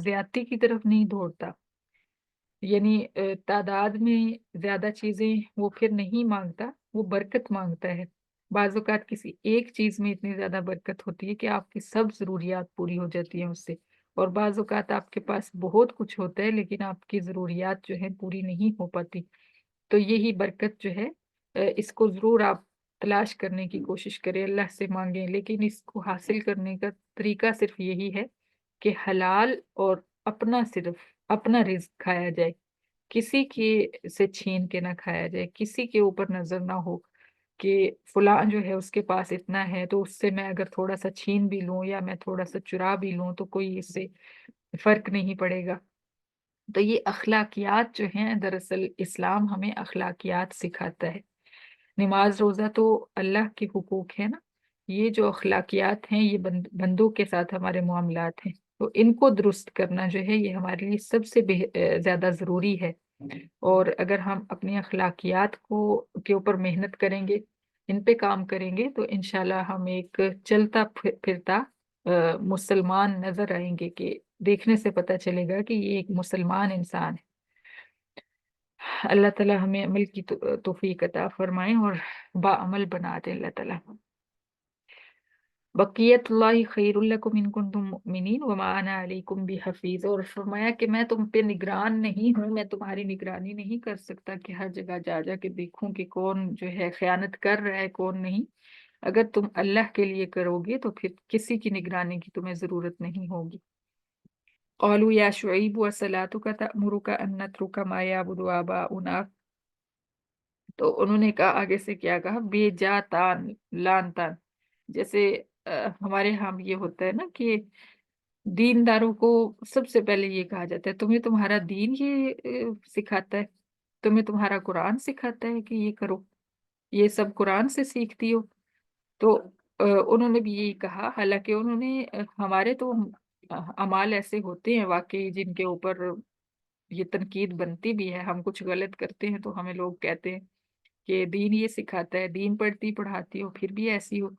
ज्यादती की तरफ नहीं दौड़ता। यानी तादाद में ज्यादा चीजें वो फिर नहीं मांगता, वो बरकत मांगता है। बाज़ औक़ात किसी एक चीज में इतनी ज्यादा बरकत होती है कि आपकी सब जरूरियात पूरी हो जाती हैं उससे। और बाज़ औक़ात आपके पास बहुत कुछ होता है लेकिन आपकी जरूरियात जो है पूरी नहीं हो पाती। तो यही बरकत जो है, इसको जरूर आप तलाश करने की कोशिश करें, अल्लाह से मांगें। लेकिन इसको हासिल करने का तरीका सिर्फ यही है कि हलाल और अपना, सिर्फ अपना रिज्क खाया जाए, किसी के से छीन के ना खाया जाए, किसी के ऊपर नजर ना हो कि फलां जो है उसके पास इतना है तो उससे मैं अगर थोड़ा सा छीन भी लूं या मैं थोड़ा सा चुरा भी लूं तो कोई इससे फर्क नहीं पड़ेगा। तो ये अखलाकियात जो हैं, दरअसल इस्लाम हमें अखलाकियात सिखाता है। नमाज रोजा तो अल्लाह के हुकूक है ना, ये जो अखलाकियात हैं ये बंदों के साथ हमारे मामलात हैं। तो इनको दुरुस्त करना जो है ये हमारे लिए सबसे ज्यादा जरूरी है। और अगर हम अपनी अखलाकियात को के ऊपर मेहनत करेंगे, इन पे काम करेंगे, तो इंशाल्लाह हम एक चलता फिरता मुसलमान नजर आएंगे, कि देखने से पता चलेगा कि ये एक मुसलमान इंसान है। अल्लाह ताला हमें अमल की तौफीक अता फरमाए और बाअमल बना दे अल्लाह ताला। बकियतुल्लाहि खैरुल लकुम इन कुंतुम मुमिनीन व मा अना अलैकुम बिहफीज। और फरमाया कि मैं तुम पे निगरान नहीं हूँ, मैं तुम्हारी निगरानी नहीं कर सकता कि हर जगह जा जा के देखूं कि कौन जो है खयानत कर रहा है कौन नहीं। अगर तुम अल्लाह के लिए करोगे तो फिर किसी की निगरानी की तुम्हें जरूरत नहीं होगी। क़ालू या शुऐब व सलातुका तअमुरुका अन नत्रुका मा याबुदु आबाउना। तो उन्होंने कहा, आगे से क्या कहा, बेजा तान लान तान। जैसे हमारे यहाँ भी ये होता है ना कि दीनदारों को सबसे पहले ये कहा जाता है, तुम्हें तुम्हारा दीन ये सिखाता है, तुम्हें तुम्हारा कुरान सिखाता है कि ये करो, ये सब कुरान से सीखती हो। तो उन्होंने भी यही कहा, हालांकि उन्होंने हमारे तो अमाल ऐसे होते हैं वाकई जिनके ऊपर ये तनकीद बनती भी है। हम कुछ गलत करते हैं तो हमें लोग कहते हैं कि दीन ये सिखाता है, दीन पढ़ती पढ़ाती हो फिर भी ऐसी हो।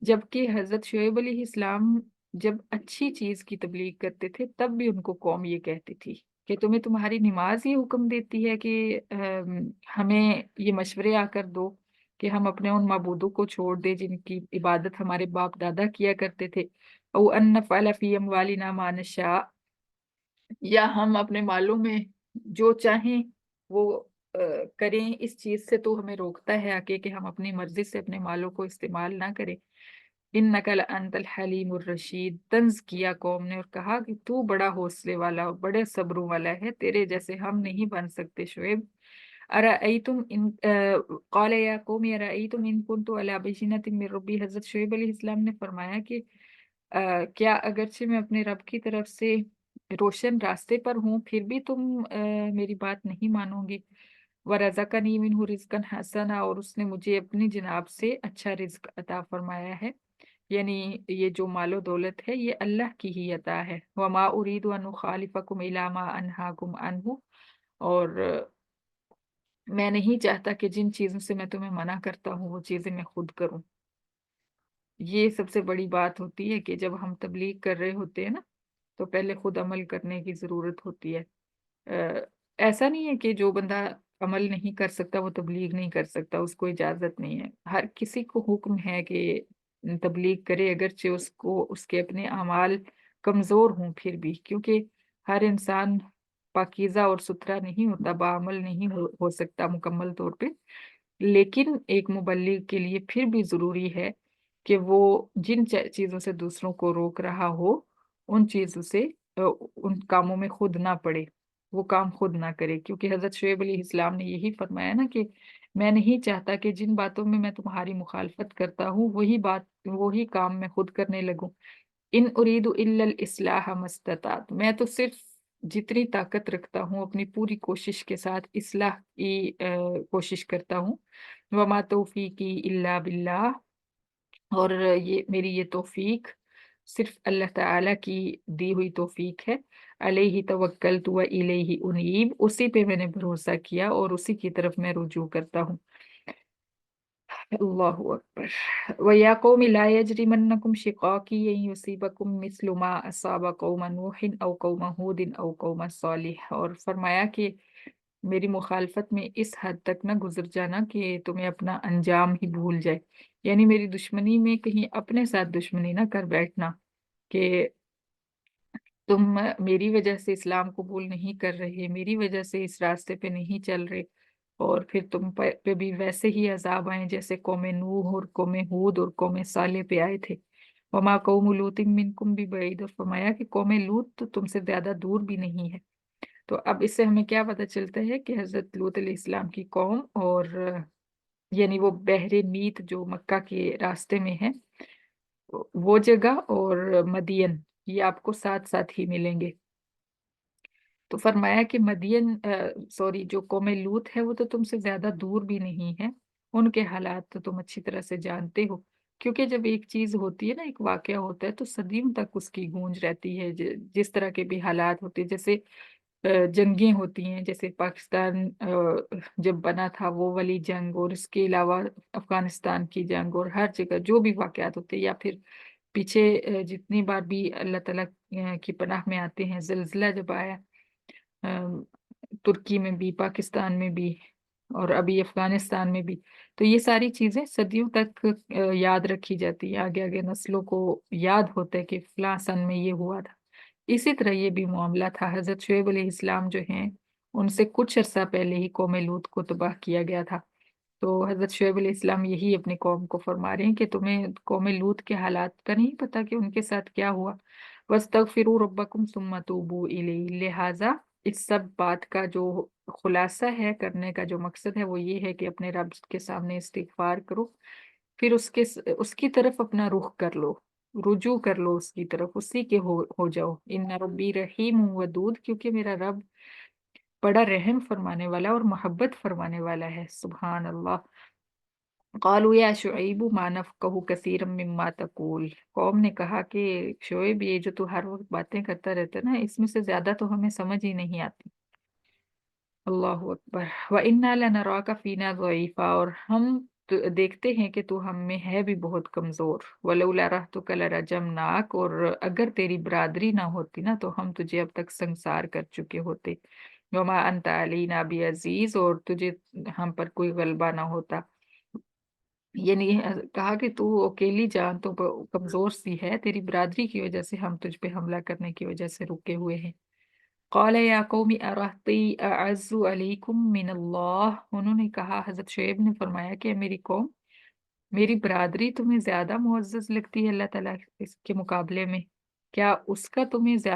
जबकि हजरत शुएब अलैहिस्सलाम जब अच्छी चीज की तबलीग करते थे तब भी उनको कौम ये कहती थी कि तुम्हें तुम्हारी नमाज ये हुक्म देती है कि हमें ये मशवरे आकर दो कि हम अपने उन माबूदों को छोड़ दें जिनकी इबादत हमारे बाप दादा किया करते थे। औ अन नफ़अल फ़ी अमवालिना मा नशा, या हम अपने मालों में जो चाहें वो करें। इस चीज से तो हमें रोकता है आके कि हम अपनी मर्जी से अपने मालों को इस्तेमाल ना करें। इन्नका लअंतल हलीमुर रशीद। तंज किया कौम ने और कहा कि तू बड़ा हौसले वाला और बड़े सब्रों वाला है, तेरे जैसे हम नहीं बन सकते शुएब। अरअयतुम इन क़ाल या कौम अरअयतुम इन कुन्तु अला बय्यिनतिन मिन रब्बी। हजरत शुएब अलैहिस्सलाम ने फरमाया कि क्या अगरचे मैं अपने रब की तरफ से रोशन रास्ते पर हूँ फिर भी तुम मेरी बात नहीं मानोगे। वरज़क़नी मिन्हु रिज़्क़न हसना, और उसने मुझे अपनी जनाब से अच्छा रिज्क अता फरमाया है। यानी ये जो मालो दौलत है ये अल्लाह की ही अता है। वमा उरीदु अन उखालिफकुम इला मा अनहाकुम अन्हु। और मैं नहीं चाहता कि जिन चीजों से मैं तुम्हें मना करता हूँ वो चीजें मैं खुद करूँ। ये सबसे बड़ी बात होती है कि जब हम तबलीग कर रहे होते हैं ना, तो पहले खुद अमल करने की जरूरत होती है। अ, ऐसा नहीं है कि जो बंदा अमल नहीं कर सकता वो तबलीग नहीं कर सकता, उसको इजाजत नहीं है। हर किसी को हुक्म है कि तबलीग करे, अगरचे उसको उसके अपने अमाल कमजोर हों फिर भी, क्योंकि हर इंसान पाकीज़ा और सुथरा नहीं होता, बाअमल नहीं हो सकता मुकम्मल तौर पे। लेकिन एक मुबल्लिग के लिए फिर भी जरूरी है कि वो जिन चीजों से दूसरों को रोक रहा हो उन चीजों से, उन कामों में खुद ना पड़े, वो काम खुद ना करे। क्योंकि हजरत शुएब अलैहिस्सलाम ने यही फरमाया ना कि मैं नहीं चाहता कि जिन बातों में मैं तुम्हारी मुखालफत करता हूँ वही काम मैं खुद करने लगूं। इन उरीदु इल्लल इस्लाह मस्ततात। मैं तो सिर्फ जितनी ताकत रखता हूँ अपनी पूरी कोशिश के साथ इस्लाह की कोशिश करता हूँ। वमा तौफीकी इल्ला बिल्लाह। और ये मेरी ये तौफीक सिर्फ अल्लाह ताला की दी हुई तौफीक है। अलैहि तवक्कलतु व इलैहि उनीब। उसी पे मैंने भरोसा किया और उसी की तरफ मैं रुजू करता हूँ। अल्लाहु अकबर। वया कौमि ला यजरिमन्नकुम शिकाकी अन युसीबकुम मिस्लु मा असाबा कौम नूहिन औ कौम हूदिन औ कौम सालिह। और फरमाया कि मेरी मुखालफत में इस हद तक न गुजर जाना कि तुम्हें अपना अंजाम ही भूल जाए। यानी मेरी दुश्मनी में कहीं अपने साथ दुश्मनी ना कर बैठना कि तुम मेरी वजह से इस्लाम कबूल नहीं कर रहे, मेरी वजह से इस रास्ते पे नहीं चल रहे, और फिर तुम पे भी वैसे ही अजाब आए जैसे कौमे नूह और कौमे हूद और कौमे साले पे आए थे। वमा कौम लूतिन मिनकुम भी बईद। और फरमाया कि कौमे लूत तो तुमसे ज्यादा दूर भी नहीं है। तो अब इससे हमें क्या पता चलता है कि हजरत लूत अलैहिस्सलाम की कौम और यानी वो बहरे मीत जो मक्का के रास्ते में है, वो जगह और मदियन, ये आपको साथ साथ ही मिलेंगे। तो फरमाया कि मदियन सॉरी जो कौमे लूत है वो तो तुमसे ज्यादा दूर भी नहीं है। उनके हालात तो तुम अच्छी तरह से जानते हो, क्योंकि जब एक चीज होती है ना, एक वाकया होता है, तो सदियों तक उसकी गूंज रहती है। जिस तरह के भी हालात होते हैं, जैसे जंगें होती हैं, जैसे पाकिस्तान जब बना था वो वाली जंग, और इसके अलावा अफगानिस्तान की जंग, और हर जगह जो भी वाकयात होते हैं, या फिर पीछे जितनी बार भी अल्लाह ताला की पनाह में आते हैं, जिल्जिला जब आया अ, तुर्की में भी, पाकिस्तान में भी, और अभी अफगानिस्तान में भी, तो ये सारी चीजें सदियों तक याद रखी जाती है। आगे आगे नस्लों को याद होता है कि फलां सन में ये हुआ था। इसी तरह ये भी मामला था। हजरत शुएब अलैहिस्सलाम जो हैं, उनसे कुछ अरसा पहले ही कौम लूत को तबाह किया गया था। तो हजरत शुएब अलैहिस्सलाम यही अपनी कौम को फरमा रहे हैं कि तुम्हें कौम लूत के हालात का नहीं पता कि उनके साथ क्या हुआ। वस्तगफिरू रब्बकुम सुम्मा तूबू इलैहि। लिहाजा इस सब बात का जो खुलासा है, करने का जो मकसद है, वो ये है कि अपने रब के सामने इस्तिगफार करो, फिर उसकी तरफ अपना रुख कर लो, रुजू कर लो उसकी तरफ, उसी के हो जाओ। इन्ना रब्बी रहीम वदूद, क्योंकि मेरा रब बड़ा रहम फरमाने वाला और मोहब्बत फरमाने वाला है। सुभान अल्लाह। क़ालू या शुअैब मा नफ़क़हु कसीरम मिम्मा तक़ूल। कौम ने कहा कि शुएब, ये जो तू हर वक्त बातें करता रहता है ना, इसमें से ज्यादा तो हमें समझ ही नहीं आती। अल्लाहु अकबर। व इन्ना लनराका फीना ज़ईफ़ा। और हम देखते हैं कि तू हम में है भी बहुत कमजोर। वलौला रहतुका लरजमनाक। और अगर तेरी बरादरी ना होती ना, तो हम तुझे अब तक संसार कर चुके होते। वमा अंता अलैना भी अजीज। और तुझे हम पर कोई गलबा ना होता। यानी कहा कि तू अकेली जान तो कमजोर सी है, तेरी बरादरी की वजह से हम तुझ पे हमला करने की वजह से रुके हुए हैं। क़ाल या कौमी अरहती अअज़्ज़ु अलैकुम मिनल्लाह। उन्होंने कहा, हजरत शुएब ने फरमाया कि मेरी कौम, मेरी बरादरी तुम्हें ज्यादा मुअज़्ज़ज़ लगती है अल्लाह ताला इसके मुकाबले में? क्या उसका तुम्हें